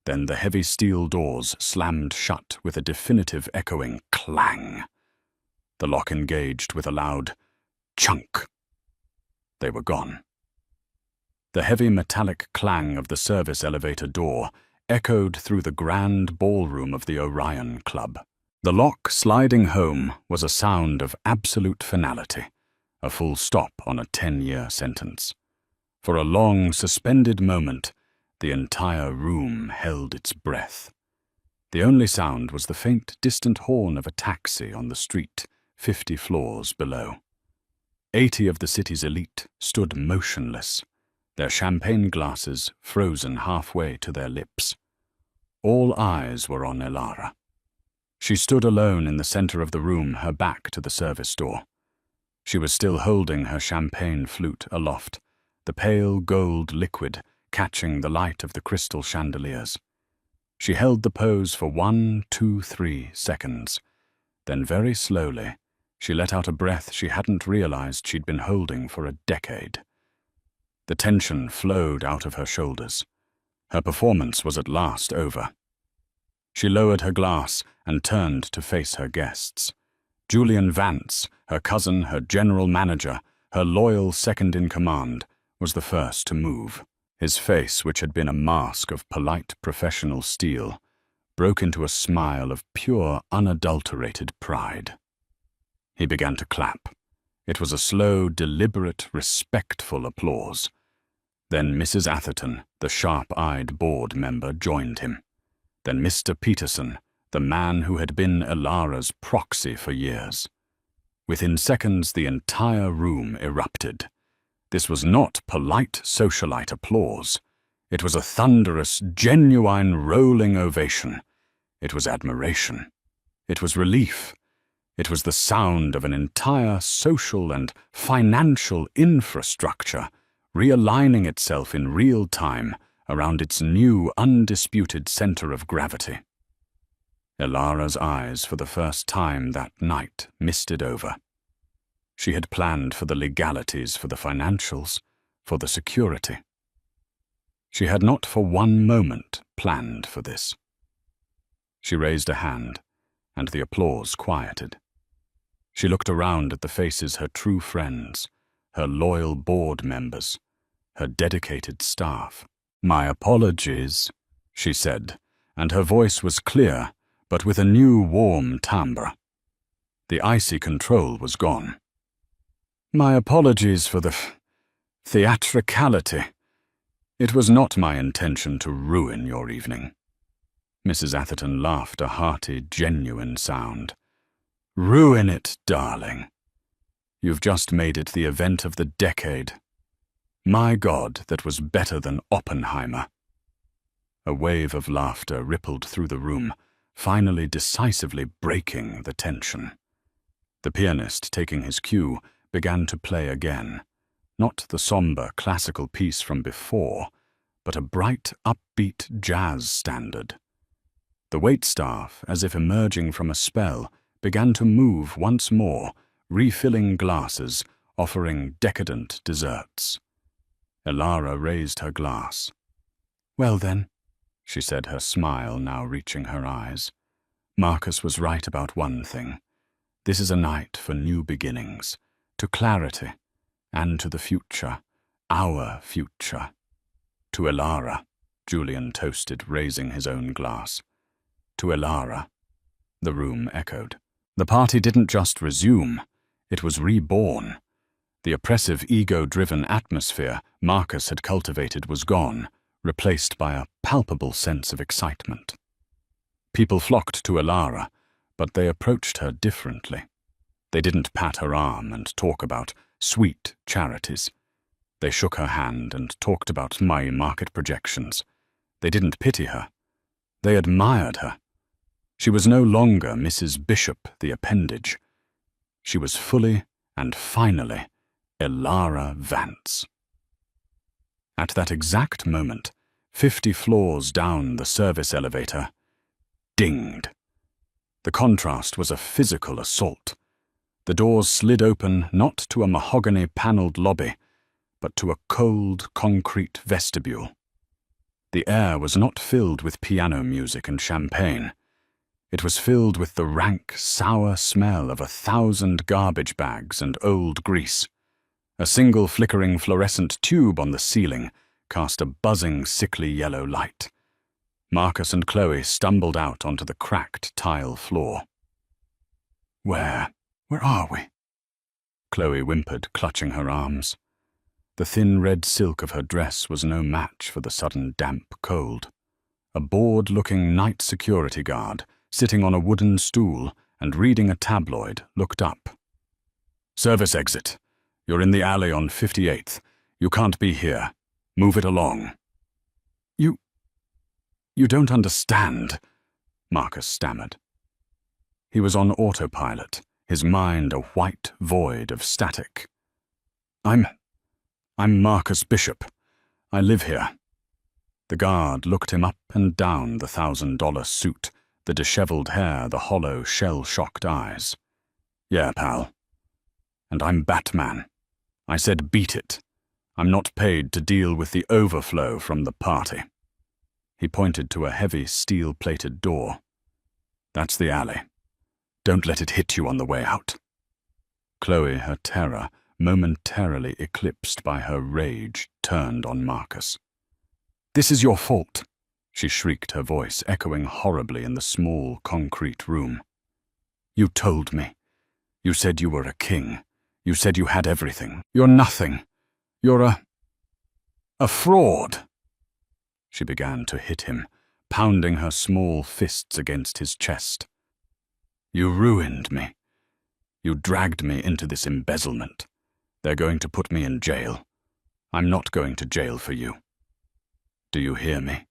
Then the heavy steel doors slammed shut with a definitive echoing clang. The lock engaged with a loud chunk. They were gone. The heavy metallic clang of the service elevator door echoed through the grand ballroom of the Orion Club. The lock sliding home was a sound of absolute finality, a full stop on a 10-year sentence. For a long, suspended moment, the entire room held its breath. The only sound was the faint, distant horn of a taxi on the street 50 floors below. 80 of the city's elite stood motionless, their champagne glasses frozen halfway to their lips. All eyes were on Elara. She stood alone in the center of the room, her back to the service door. She was still holding her champagne flute aloft, the pale gold liquid catching the light of the crystal chandeliers. She held the pose for 1, 2, 3 seconds. Then very slowly, she let out a breath she hadn't realized she'd been holding for a decade. The tension flowed out of her shoulders. Her performance was at last over. She lowered her glass and turned to face her guests. Julian Vance, her cousin, her general manager, her loyal second-in-command, was the first to move. His face, which had been a mask of polite professional steel, broke into a smile of pure, unadulterated pride. He began to clap. It was a slow, deliberate, respectful applause. Then Mrs. Atherton, the sharp-eyed board member, joined him. Then Mr. Peterson, the man who had been Elara's proxy for years. Within seconds, the entire room erupted. This was not polite socialite applause. It was a thunderous, genuine rolling ovation. It was admiration. It was relief. It was the sound of an entire social and financial infrastructure realigning itself in real time around its new, undisputed center of gravity. Elara's eyes, for the first time that night, misted over. She had planned for the legalities, for the financials, for the security. She had not for one moment planned for this. She raised a hand, and the applause quieted. She looked around at the faces her true friends, her loyal board members, her dedicated staff. "My apologies," she said, and her voice was clear, but with a new warm timbre. The icy control was gone. "My apologies for the theatricality. It was not my intention to ruin your evening." Mrs. Atherton laughed a hearty, genuine sound. "Ruin it, darling. You've just made it the event of the decade. My God, that was better than Oppenheimer." A wave of laughter rippled through the room, finally decisively breaking the tension. The pianist, taking his cue, began to play again, not the somber classical piece from before, but a bright, upbeat jazz standard. The waitstaff, as if emerging from a spell, began to move once more, refilling glasses, offering decadent desserts. Elara raised her glass. "Well then," she said, her smile now reaching her eyes. "Marcus was right about one thing. This is a night for new beginnings, to clarity, and to the future, our future." "To Elara," Julian toasted, raising his own glass. "To Elara," the room echoed. The party didn't just resume, it was reborn. The oppressive, ego-driven atmosphere Marcus had cultivated was gone, replaced by a palpable sense of excitement. People flocked to Elara, but they approached her differently. They didn't pat her arm and talk about sweet charities. They shook her hand and talked about my market projections. They didn't pity her. They admired her. She was no longer Mrs. Bishop, the appendage. She was fully and finally Elara Vance. At that exact moment, 50 floors down the service elevator, dinged. The contrast was a physical assault. The doors slid open not to a mahogany-paneled lobby, but to a cold, concrete vestibule. The air was not filled with piano music and champagne. It was filled with the rank, sour smell of 1,000 garbage bags and old grease. A single flickering fluorescent tube on the ceiling cast a buzzing, sickly yellow light. Marcus and Chloe stumbled out onto the cracked tile floor. Where are we? Chloe whimpered, clutching her arms. The thin red silk of her dress was no match for the sudden damp cold. A bored-looking night security guard, sitting on a wooden stool and reading a tabloid, looked up. "Service exit. You're in the alley on 58th. You can't be here. Move it along." You don't understand," Marcus stammered. He was on autopilot, his mind a white void of static. I'm Marcus Bishop. I live here." The guard looked him up and down the $1,000 suit, the disheveled hair, the hollow, shell-shocked eyes. "Yeah, pal. And I'm Batman. I said beat it. I'm not paid to deal with the overflow from the party." He pointed to a heavy, steel-plated door. "That's the alley. Don't let it hit you on the way out." Chloe, her terror momentarily eclipsed by her rage, turned on Marcus. "This is your fault," she shrieked, her voice echoing horribly in the small, concrete room. "You told me. You said you were a king. You said you had everything. You're nothing. You're a fraud." She began to hit him, pounding her small fists against his chest. "You ruined me. You dragged me into this embezzlement. They're going to put me in jail. I'm not going to jail for you. Do you hear me?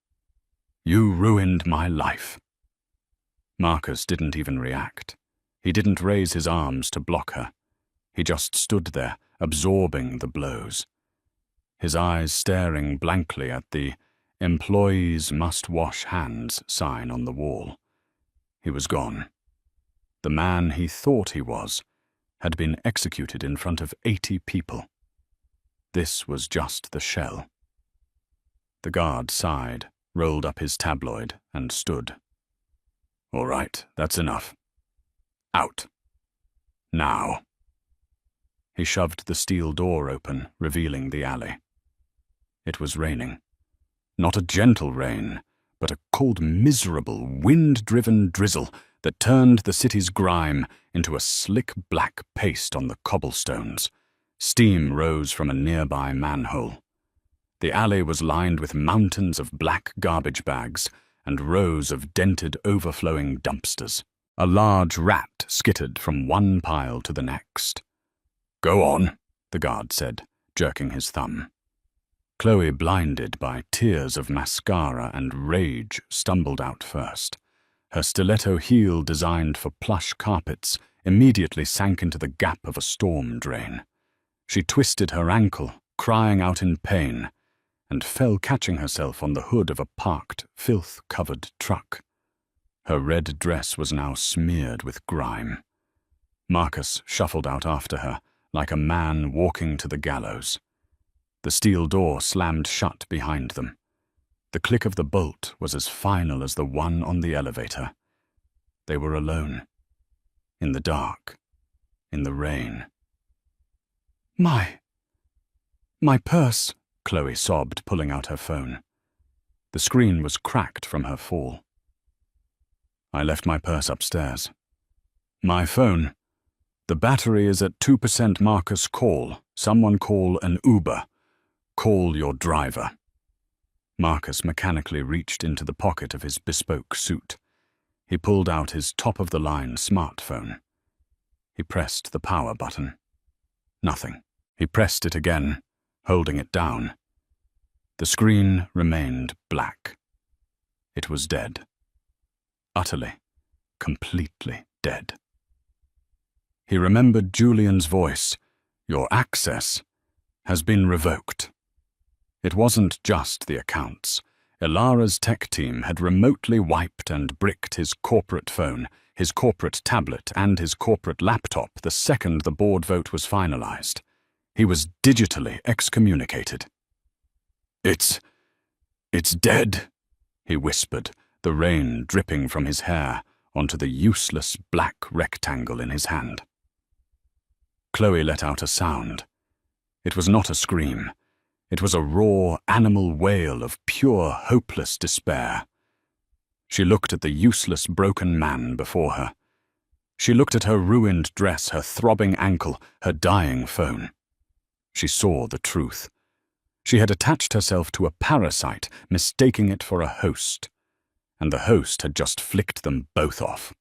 You ruined my life." Marcus didn't even react. He didn't raise his arms to block her. He just stood there, absorbing the blows. His eyes staring blankly at the "Employees must wash hands" sign on the wall. He was gone. The man he thought he was had been executed in front of 80 people. This was just the shell. The guard sighed, rolled up his tabloid, and stood. "All right, that's enough. Out. Now." He shoved the steel door open, revealing the alley. It was raining. Not a gentle rain, but a cold, miserable, wind-driven drizzle that turned the city's grime into a slick black paste on the cobblestones. Steam rose from a nearby manhole. The alley was lined with mountains of black garbage bags and rows of dented, overflowing dumpsters. A large rat skittered from one pile to the next. "Go on," the guard said, jerking his thumb. Chloe, blinded by tears of mascara and rage, stumbled out first. Her stiletto heel, designed for plush carpets, immediately sank into the gap of a storm drain. She twisted her ankle, crying out in pain, and fell, catching herself on the hood of a parked, filth-covered truck. Her red dress was now smeared with grime. Marcus shuffled out after her, like a man walking to the gallows. The steel door slammed shut behind them. The click of the bolt was as final as the one on the elevator. They were alone. In the dark. In the rain. My purse," Chloe sobbed, pulling out her phone. The screen was cracked from her fall. "I left my purse upstairs." "My phone. The battery is at 2%. Marcus, call. Someone call an Uber. Call your driver." Marcus mechanically reached into the pocket of his bespoke suit. He pulled out his top-of-the-line smartphone. He pressed the power button. Nothing. He pressed it again, holding it down. The screen remained black. It was dead. Utterly, completely dead. He remembered Julian's voice. "Your access has been revoked." It wasn't just the accounts. Ilara's tech team had remotely wiped and bricked his corporate phone, his corporate tablet, and his corporate laptop the second the board vote was finalized. He was digitally excommunicated. It's dead," he whispered, the rain dripping from his hair onto the useless black rectangle in his hand. Chloe let out a sound. It was not a scream. It was a raw, animal wail of pure, hopeless despair. She looked at the useless, broken man before her. She looked at her ruined dress, her throbbing ankle, her dying phone. She saw the truth. She had attached herself to a parasite, mistaking it for a host, and the host had just flicked them both off.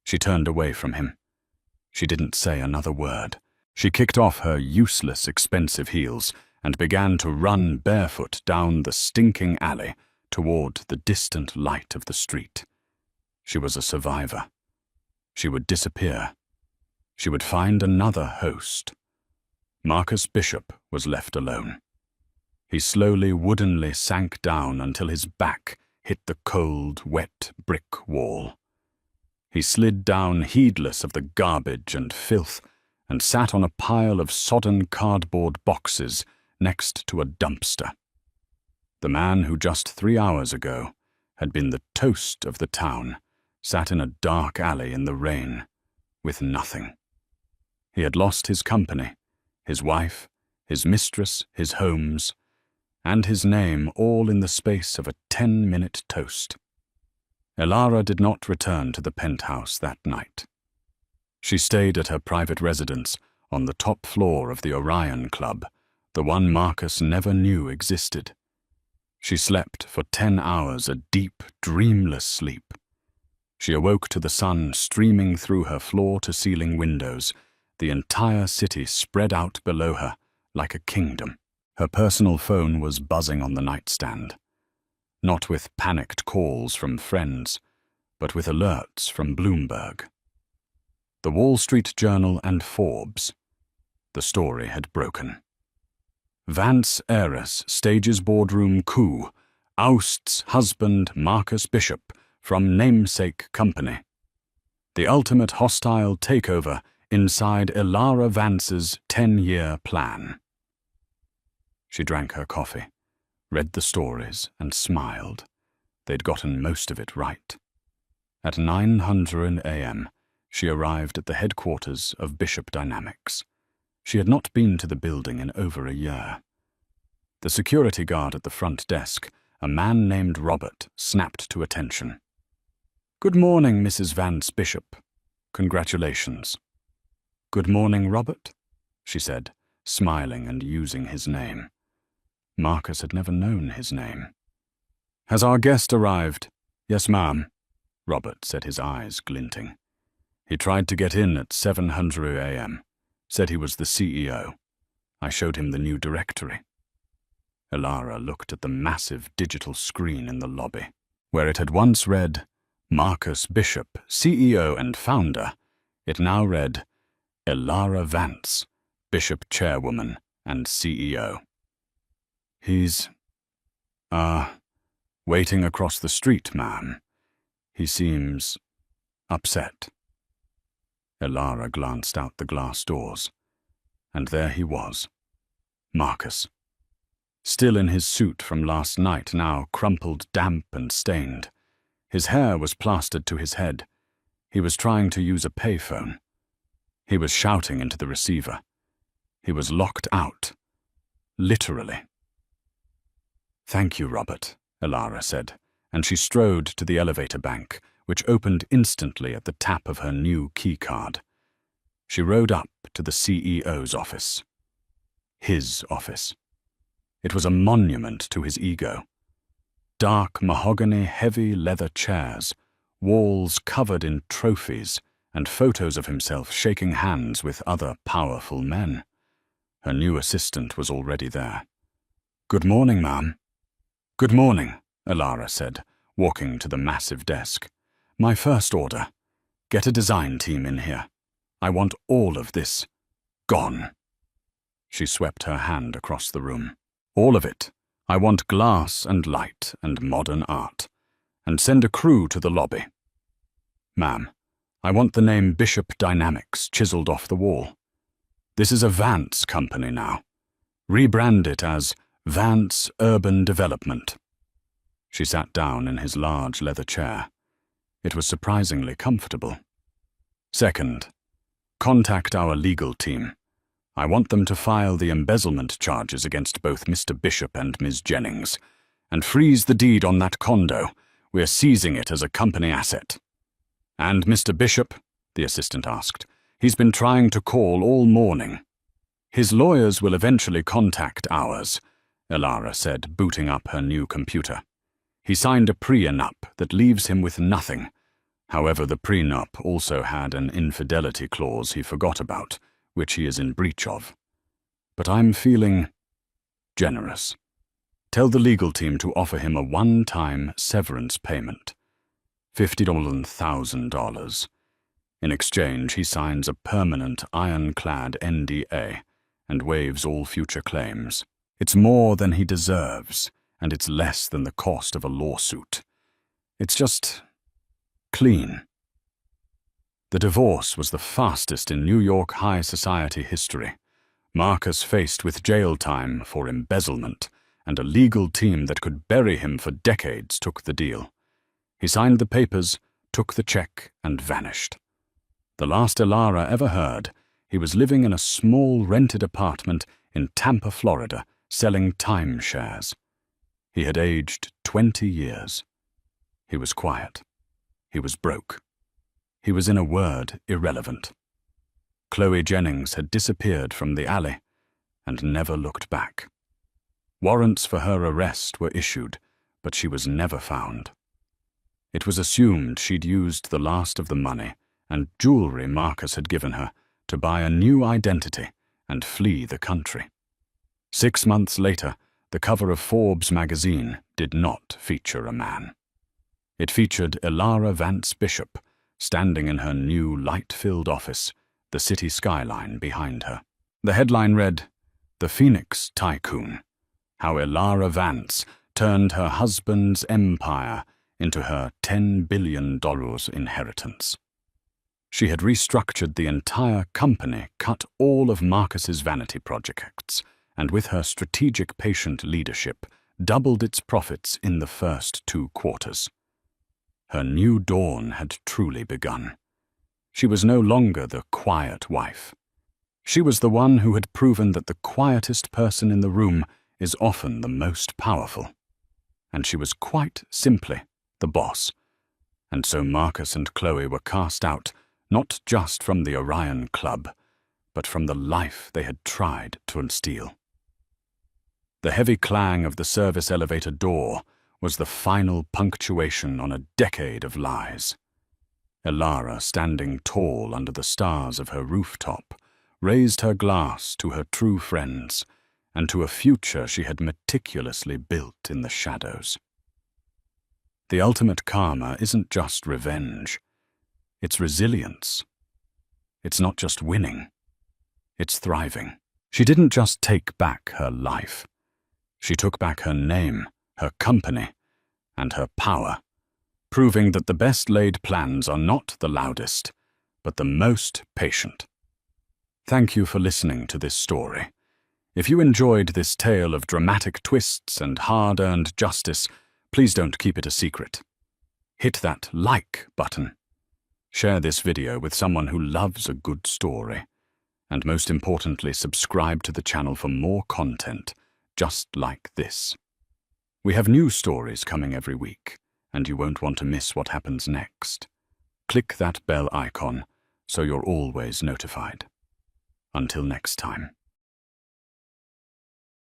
She turned away from him. She didn't say another word. She kicked off her useless, expensive heels and began to run barefoot down the stinking alley toward the distant light of the street. She was a survivor. She would disappear. She would find another host. Marcus Bishop was left alone. He slowly, woodenly sank down until his back hit the cold, wet brick wall. He slid down heedless of the garbage and filth and sat on a pile of sodden cardboard boxes next to a dumpster. The man who just 3 hours ago had been the toast of the town sat in a dark alley in the rain with nothing. He had lost his company, his wife, his mistress, his homes, and his name all in the space of a 10-minute toast. Ilara did not return to the penthouse that night. She stayed at her private residence on the top floor of the Orion Club, the one Marcus never knew existed. She slept for 10 hours, a deep, dreamless sleep. She awoke to the sun streaming through her floor-to-ceiling windows, the entire city spread out below her like a kingdom. Her personal phone was buzzing on the nightstand, not with panicked calls from friends, but with alerts from Bloomberg. The Wall Street Journal and Forbes. The story had broken. Vance heiress stages boardroom coup, ousts husband Marcus Bishop from namesake company. The ultimate hostile takeover inside Ilara Vance's 10-year plan. She drank her coffee, read the stories, and smiled. They'd gotten most of it right. At 9:00 a.m., she arrived at the headquarters of Bishop Dynamics. She had not been to the building in over a year. The security guard at the front desk, a man named Robert, snapped to attention. "Good morning, Mrs. Vance Bishop. Congratulations." "Good morning, Robert," she said, smiling and using his name. Marcus had never known his name. "Has our guest arrived?" "Yes, ma'am," Robert said, his eyes glinting. "He tried to get in at 7:00 a.m., said he was the CEO. I showed him the new directory." Ilara looked at the massive digital screen in the lobby. Where it had once read, Marcus Bishop, CEO and founder, it now read, Ilara Vance, Bishop Chairwoman and CEO. "He's, waiting across the street, ma'am. He seems upset." Ilara glanced out the glass doors, and there he was, Marcus. Still in his suit from last night, now crumpled, damp and stained. His hair was plastered to his head. He was trying to use a payphone. He was shouting into the receiver. He was locked out. Literally. "Thank you, Robert," Ilara said, and she strode to the elevator bank, which opened instantly at the tap of her new keycard. She rode up to the CEO's office. His office. It was a monument to his ego. Dark mahogany, heavy leather chairs, walls covered in trophies and photos of himself shaking hands with other powerful men. Her new assistant was already there. "Good morning, ma'am." "Good morning," Elara said, walking to the massive desk. "My first order. Get a design team in here. I want all of this gone." She swept her hand across the room. "All of it. I want glass and light and modern art. And send a crew to the lobby. Ma'am, I want the name Bishop Dynamics chiseled off the wall. This is a Vance company now. Rebrand it as Vance Urban Development." She sat down in his large leather chair. It was surprisingly comfortable. "Second, contact our legal team. I want them to file the embezzlement charges against both Mr. Bishop and Ms. Jennings, and freeze the deed on that condo. We're seizing it as a company asset." "And Mr. Bishop?" the assistant asked. "He's been trying to call all morning." "His lawyers will eventually contact ours," Elara said, booting up her new computer. "He signed a prenup that leaves him with nothing. However, the prenup also had an infidelity clause he forgot about, which he is in breach of. But I'm feeling generous. Tell the legal team to offer him a one-time severance payment. $50,000. In exchange, he signs a permanent ironclad NDA and waives all future claims. It's more than he deserves, and it's less than the cost of a lawsuit. It's just clean." The divorce was the fastest in New York high society history. Marcus faced with jail time for embezzlement, and a legal team that could bury him for decades took the deal. He signed the papers, took the check, and vanished. The last Elara ever heard, he was living in a small rented apartment in Tampa, Florida, selling timeshares. He had aged 20 years. He was quiet. He was broke. He was, in a word, irrelevant. Chloe Jennings had disappeared from the alley and never looked back. Warrants for her arrest were issued, but she was never found. It was assumed she'd used the last of the money and jewelry Marcus had given her to buy a new identity and flee the country. 6 months later, the cover of Forbes magazine did not feature a man. It featured Elara Vance Bishop, standing in her new light-filled office, the city skyline behind her. The headline read, "The Phoenix Tycoon: How Elara Vance Turned Her Husband's Empire into Her $10 billion Inheritance." She had restructured the entire company, cut all of Marcus's vanity projects, and with her strategic patient leadership, doubled its profits in the first 2 quarters. Her new dawn had truly begun. She was no longer the quiet wife. She was the one who had proven that the quietest person in the room is often the most powerful. And she was quite simply the boss. And so Marcus and Chloe were cast out, not just from the Orion Club, but from the life they had tried to steal. The heavy clang of the service elevator door was the final punctuation on a decade of lies. Elara, standing tall under the stars of her rooftop, raised her glass to her true friends and to a future she had meticulously built in the shadows. The ultimate karma isn't just revenge. It's resilience. It's not just winning. It's thriving. She didn't just take back her life. She took back her name, her company, and her power, proving that the best laid plans are not the loudest, but the most patient. Thank you for listening to this story. If you enjoyed this tale of dramatic twists and hard-earned justice, please don't keep it a secret. Hit that like button. Share this video with someone who loves a good story. And most importantly, subscribe to the channel for more content just like this. We have new stories coming every week, and you won't want to miss what happens next. Click that bell icon so you're always notified. Until next time.